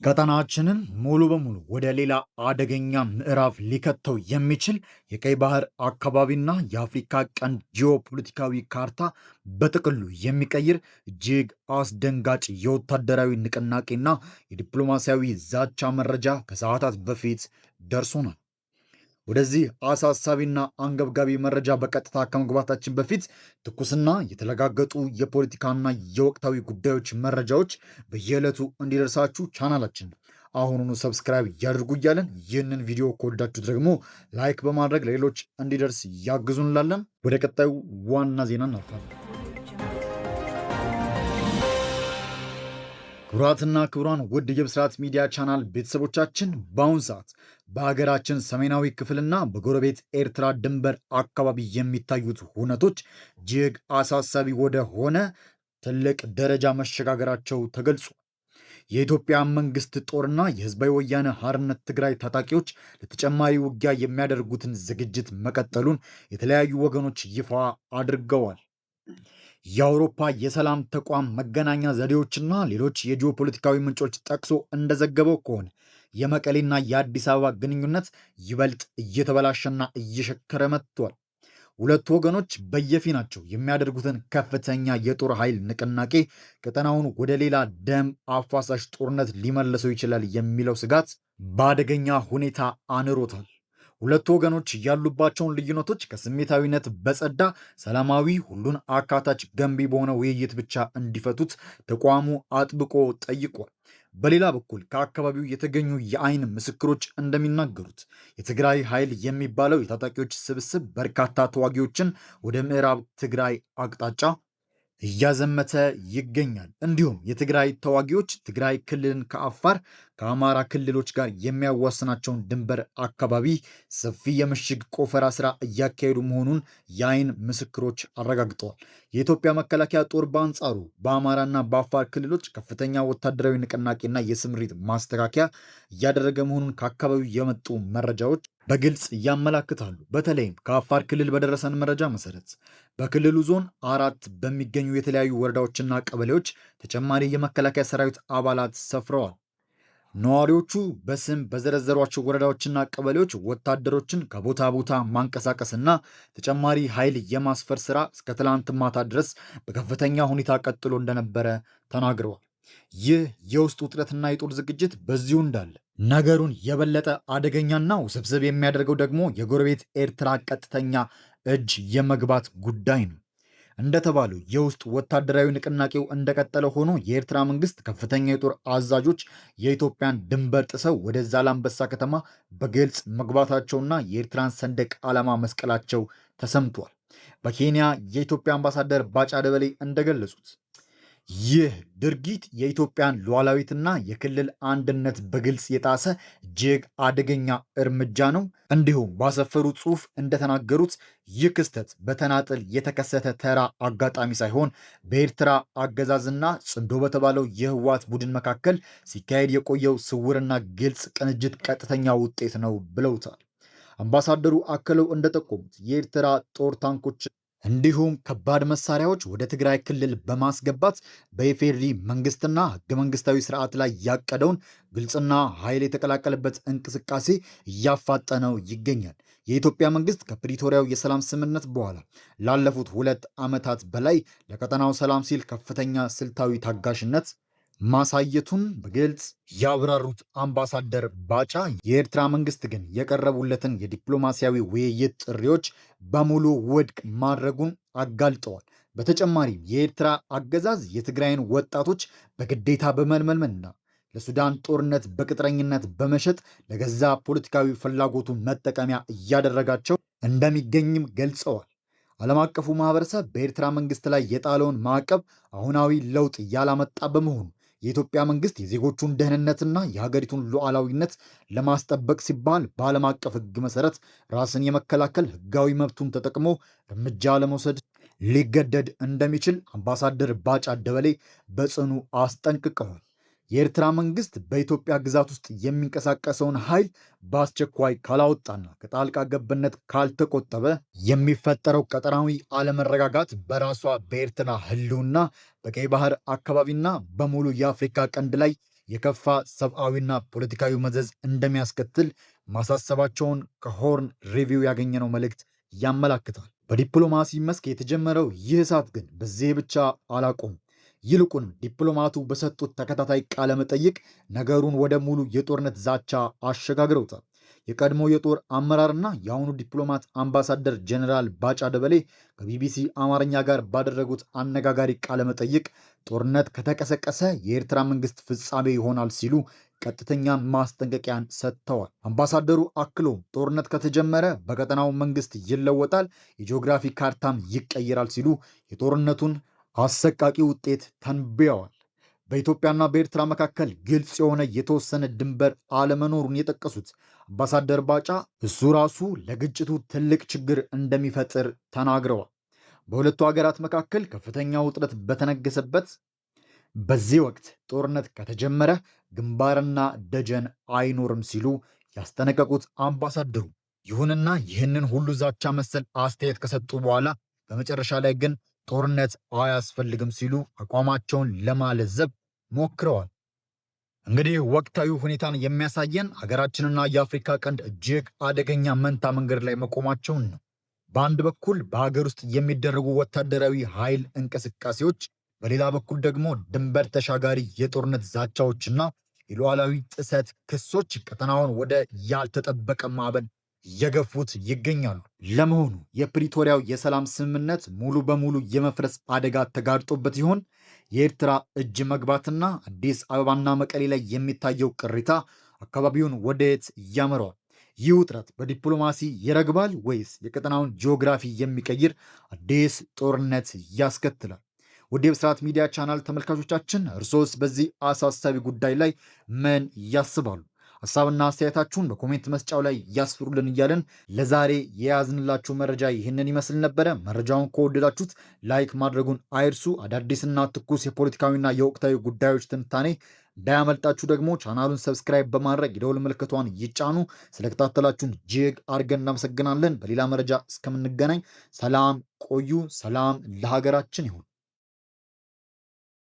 ቀጠናችንን ሙሉ በሙሉ ወደ ሌላ አደገኛ ምዕራፍ ሊከተው የሚችል የቀይ ባህር አካባቢና የአፍሪካ ቀንድ ጂኦፖለቲካዊ ካርታ በጥቅሉ የሚቀይር እጅግ አስደንጋጭ የወታደራዊ ንቅናቄና የዲፕሎማሲያዊ ዛቻ መረጃ ከሰዓታት በፊት ደርሶናል። ወደዚህ አሳሳቢና አንገብጋቢ መረጃ በቀጥታ ከመግባታችን በፊት ትኩስና የተረጋገጡ የፖለቲካና የወቅታዊ ጉዳዮች መረጃዎች በየዕለቱ እንዲደርሳችሁ ቻናላችን አሁኑኑ ሰብስክራይብ ያድርጉ እያለን ይህንን ቪዲዮ ከወዳችሁት ደግሞ ላይክ በማድረግ ለሌሎች እንዲደርስ ያግዙን እንላለን። ወደ ቀጣዩ ዋና ዜና እናልፋለን። ክቡራትና ክቡራን ውድ የብስራት ሚዲያ ቻናል ቤተሰቦቻችን በአሁኑ ሰዓት በሀገራችን ሰሜናዊ ክፍልና በጎረቤት ኤርትራ ድንበር አካባቢ የሚታዩት ሁነቶች እጅግ አሳሳቢ ወደ ሆነ ትልቅ ደረጃ መሸጋገራቸው ተገልጿል። የኢትዮጵያ መንግስት ጦርና የህዝባዊ ወያነ ሓርነት ትግራይ ታጣቂዎች ለተጨማሪ ውጊያ የሚያደርጉትን ዝግጅት መቀጠሉን የተለያዩ ወገኖች ይፋ አድርገዋል። የአውሮፓ የሰላም ተቋም መገናኛ ዘዴዎችና ሌሎች የጂኦፖለቲካዊ ምንጮች ጠቅሶ እንደዘገበው ከሆነ የመቀሌና የአዲስ አበባ ግንኙነት ይበልጥ እየተበላሸና እየሸከረ መጥቷል። ሁለቱ ወገኖች በየፊናቸው የሚያደርጉትን ከፍተኛ የጦር ኃይል ንቅናቄ ቀጠናውን ወደ ሌላ ደም አፋሳሽ ጦርነት ሊመልሰው ይችላል የሚለው ስጋት በአደገኛ ሁኔታ አንሮታል። ሁለቱ ወገኖች ያሉባቸውን ልዩነቶች ከስሜታዊነት በጸዳ ሰላማዊ፣ ሁሉን አካታች፣ ገንቢ በሆነ ውይይት ብቻ እንዲፈቱት ተቋሙ አጥብቆ ጠይቋል። በሌላ በኩል ከአካባቢው የተገኙ የአይን ምስክሮች እንደሚናገሩት የትግራይ ኃይል የሚባለው የታጣቂዎች ስብስብ በርካታ ተዋጊዎችን ወደ ምዕራብ ትግራይ አቅጣጫ እያዘመተ ይገኛል። እንዲሁም የትግራይ ተዋጊዎች ትግራይ ክልልን ከአፋር ከአማራ ክልሎች ጋር የሚያዋስናቸውን ድንበር አካባቢ ሰፊ የምሽግ ቆፈራ ስራ እያካሄዱ መሆኑን የአይን ምስክሮች አረጋግጠዋል። የኢትዮጵያ መከላከያ ጦር በአንጻሩ በአማራና በአፋር ክልሎች ከፍተኛ ወታደራዊ ንቅናቄና የስምሪት ማስተካከያ እያደረገ መሆኑን ከአካባቢው የመጡ መረጃዎች በግልጽ ያመላክታሉ። በተለይም ከአፋር ክልል በደረሰን መረጃ መሰረት በክልሉ ዞን 4 በሚገኙ የተለያዩ ወረዳዎችና ቀበሌዎች ተጨማሪ የመከላከያ ሰራዊት አባላት ሰፍረዋል። ነዋሪዎቹ በስም በዘረዘሯቸው ወረዳዎችና ቀበሌዎች ወታደሮችን ከቦታ ቦታ ማንቀሳቀስና ተጨማሪ ኃይል የማስፈር ስራ እስከ ትላንት ማታ ድረስ በከፍተኛ ሁኔታ ቀጥሎ እንደነበረ ተናግረዋል። ይህ የውስጥ ውጥረትና የጦር ዝግጅት በዚሁ እንዳለ ነገሩን የበለጠ አደገኛና ውስብስብ የሚያደርገው ደግሞ የጎረቤት ኤርትራ ቀጥተኛ እጅ የመግባት ጉዳይ ነው። እንደተባለው የውስጥ ወታደራዊ ንቅናቄው እንደቀጠለ ሆኖ የኤርትራ መንግስት ከፍተኛ የጦር አዛዦች የኢትዮጵያን ድንበር ጥሰው ወደ ዛላምበሳ ከተማ በግልጽ መግባታቸውና የኤርትራን ሰንደቅ ዓላማ መስቀላቸው ተሰምቷል። በኬንያ የኢትዮጵያ አምባሳደር ባጫ ደበሌ እንደገለጹት ይህ ድርጊት የኢትዮጵያን ሉዓላዊነትና የክልል አንድነት በግልጽ የጣሰ እጅግ አደገኛ እርምጃ ነው። እንዲሁም ባሰፈሩ ጽሑፍ እንደተናገሩት ይህ ክስተት በተናጥል የተከሰተ ተራ አጋጣሚ ሳይሆን በኤርትራ አገዛዝና ጽምዶ በተባለው የህወሓት ቡድን መካከል ሲካሄድ የቆየው ስውርና ግልጽ ቅንጅት ቀጥተኛ ውጤት ነው ብለውታል። አምባሳደሩ አክለው እንደጠቆሙት የኤርትራ ጦር ታንኮች እንዲሁም ከባድ መሳሪያዎች ወደ ትግራይ ክልል በማስገባት በኢፌዴሪ መንግስትና ህገ መንግስታዊ ስርዓት ላይ ያቀደውን ግልጽና ኃይል የተቀላቀለበት እንቅስቃሴ እያፋጠነው ይገኛል። የኢትዮጵያ መንግስት ከፕሪቶሪያው የሰላም ስምምነት በኋላ ላለፉት 2 ዓመታት በላይ ለቀጠናው ሰላም ሲል ከፍተኛ ስልታዊ ታጋሽነት ማሳየቱን በግልጽ ያብራሩት አምባሳደር ባጫ የኤርትራ መንግስት ግን የቀረቡለትን የዲፕሎማሲያዊ ውይይት ጥሪዎች በሙሉ ውድቅ ማድረጉን አጋልጠዋል። በተጨማሪም የኤርትራ አገዛዝ የትግራይን ወጣቶች በግዴታ በመልመልና ለሱዳን ጦርነት በቅጥረኝነት በመሸጥ ለገዛ ፖለቲካዊ ፍላጎቱ መጠቀሚያ እያደረጋቸው እንደሚገኝም ገልጸዋል። ዓለም አቀፉ ማህበረሰብ በኤርትራ መንግስት ላይ የጣለውን ማዕቀብ አሁናዊ ለውጥ ያላመጣ በመሆኑ የኢትዮጵያ መንግስት የዜጎቹን ደህንነትና የሀገሪቱን ሉዓላዊነት ለማስጠበቅ ሲባል በዓለም አቀፍ ሕግ መሰረት ራስን የመከላከል ሕጋዊ መብቱን ተጠቅሞ እርምጃ ለመውሰድ ሊገደድ እንደሚችል አምባሳደር ባጫ ደበሌ በጽኑ አስጠንቅቀዋል። የኤርትራ መንግስት በኢትዮጵያ ግዛት ውስጥ የሚንቀሳቀሰውን ኃይል በአስቸኳይ ካላወጣና ከጣልቃ ገብነት ካልተቆጠበ የሚፈጠረው ቀጠናዊ አለመረጋጋት በራሷ በኤርትራ ህልውና በቀይ ባህር አካባቢና በሙሉ የአፍሪካ ቀንድ ላይ የከፋ ሰብአዊና ፖለቲካዊ መዘዝ እንደሚያስከትል ማሳሰባቸውን ከሆርን ሪቪው ያገኘነው መልእክት ያመላክታል። በዲፕሎማሲ መስክ የተጀመረው ይህ እሳት ግን በዚህ ብቻ አላቆም። ይልቁንም ዲፕሎማቱ በሰጡት ተከታታይ ቃለ መጠይቅ ነገሩን ወደ ሙሉ የጦርነት ዛቻ አሸጋግረውታል። የቀድሞ የጦር አመራርና የአሁኑ ዲፕሎማት አምባሳደር ጀኔራል ባጫ ደበሌ ከቢቢሲ አማርኛ ጋር ባደረጉት አነጋጋሪ ቃለ መጠይቅ ጦርነት ከተቀሰቀሰ የኤርትራ መንግስት ፍጻሜ ይሆናል ሲሉ ቀጥተኛ ማስጠንቀቂያን ሰጥተዋል። አምባሳደሩ አክሎም ጦርነት ከተጀመረ በቀጠናው መንግስት ይለወጣል፣ የጂኦግራፊ ካርታም ይቀየራል ሲሉ የጦርነቱን አሰቃቂ ውጤት ተንብየዋል። በኢትዮጵያና በኤርትራ መካከል ግልጽ የሆነ የተወሰነ ድንበር አለመኖሩን የጠቀሱት አምባሳደር ባጫ እሱ ራሱ ለግጭቱ ትልቅ ችግር እንደሚፈጥር ተናግረዋል። በሁለቱ ሀገራት መካከል ከፍተኛ ውጥረት በተነገሰበት በዚህ ወቅት ጦርነት ከተጀመረ ግንባርና ደጀን አይኖርም ሲሉ ያስጠነቀቁት አምባሳደሩ፣ ይሁንና ይህንን ሁሉ ዛቻ መሰል አስተያየት ከሰጡ በኋላ በመጨረሻ ላይ ግን ጦርነት አያስፈልግም ሲሉ አቋማቸውን ለማለዘብ ሞክረዋል። እንግዲህ ወቅታዊ ሁኔታን የሚያሳየን ሀገራችንና የአፍሪካ ቀንድ እጅግ አደገኛ መንታ መንገድ ላይ መቆማቸውን ነው። በአንድ በኩል በሀገር ውስጥ የሚደረጉ ወታደራዊ ኃይል እንቅስቃሴዎች፣ በሌላ በኩል ደግሞ ድንበር ተሻጋሪ የጦርነት ዛቻዎችና የሉዓላዊ ጥሰት ክሶች ቀጠናውን ወደ ያልተጠበቀ ማዕበል እየገፉት ይገኛሉ። ለመሆኑ የፕሪቶሪያው የሰላም ስምምነት ሙሉ በሙሉ የመፍረስ አደጋ ተጋርጦበት ይሆን? የኤርትራ እጅ መግባትና አዲስ አበባና መቀሌ ላይ የሚታየው ቅሬታ አካባቢውን ወደየት ያመራዋል? ይህ ውጥረት በዲፕሎማሲ ይረግባል ወይስ የቀጠናውን ጂኦግራፊ የሚቀይር አዲስ ጦርነት ያስከትላል? ውድ የብስራት ሚዲያ ቻናል ተመልካቾቻችን እርሶስ በዚህ አሳሳቢ ጉዳይ ላይ ምን ያስባሉ? ሀሳብና አስተያየታችሁን በኮሜንት መስጫው ላይ ያስፍሩልን እያለን ለዛሬ የያዝንላችሁ መረጃ ይህንን ይመስል ነበረ። መረጃውን ከወደዳችሁት ላይክ ማድረጉን አይርሱ። አዳዲስና ትኩስ የፖለቲካዊና የወቅታዊ ጉዳዮች ትንታኔ እንዳያመልጣችሁ ደግሞ ቻናሉን ሰብስክራይብ በማድረግ የደወል ምልክቷን ይጫኑ። ስለከታተላችሁን እጅግ አድርገን እናመሰግናለን። በሌላ መረጃ እስከምንገናኝ ሰላም ቆዩ። ሰላም ለሀገራችን ይሁን።